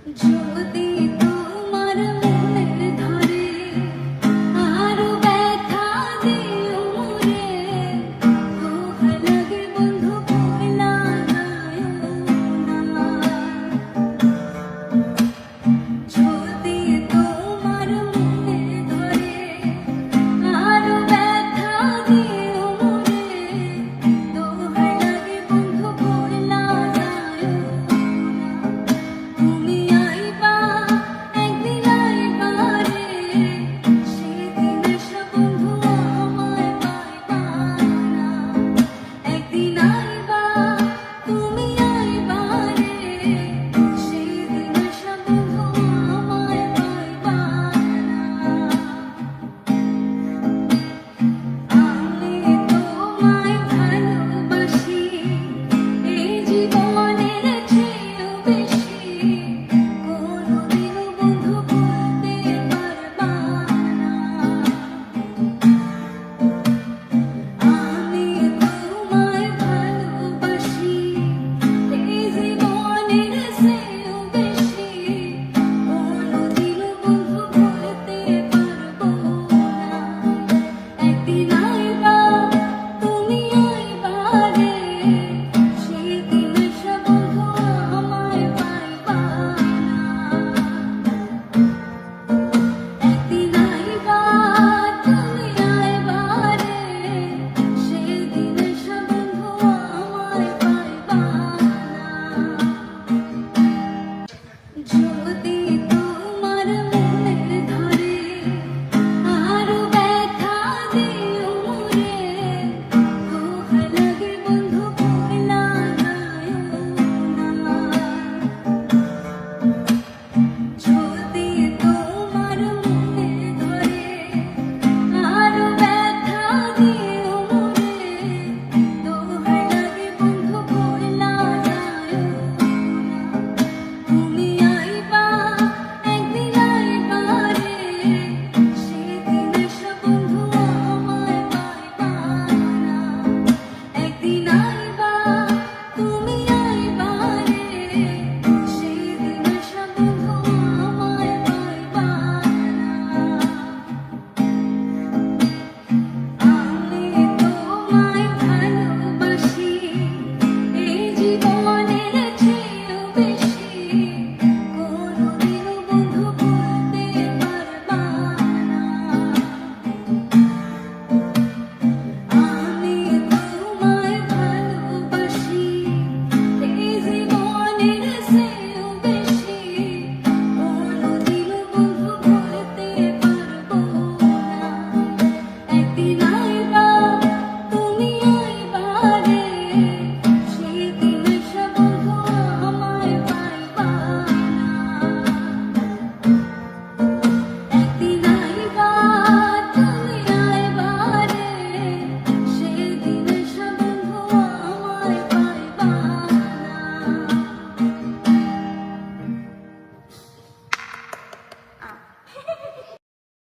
যদি তোমার মনের ধরে আরো ব্যথা দিও মোরে, দোহাই লাগে বন্ধু ভুইলা যাইও না। যদি তোমার মনের ধরে আরো ব্যথা দিও মোরে, দোহাই লাগে বন্ধু ভুইলা যাইও না। তুমি আইবা একদিন আইবা রে, সেদিন এসো বন্ধু আমায় পাইবা না। একদিন আইবা তুমি আইবা রে, সেদিন এসো বন্ধু আমায় পাইবা না। আমি তোমায় ভালোবাসি এই জীবনের চেয়েও বেশি, কোনোদিনও বন্ধু ভুলতে পারবা না। আমি তোমায় ভালোবাসি এই জীবনের চেয়েও বেশি, কোনোদিনও বন্ধু ভুলতে পারবো না। একদিন আইবা তুমি আইবা রে, সেদিন এসো বন্ধু আমায় পাইবা না। একদিন আইবা তুমি আইবা রে, সেদিন এসো বন্ধু আমায় পাইবা না।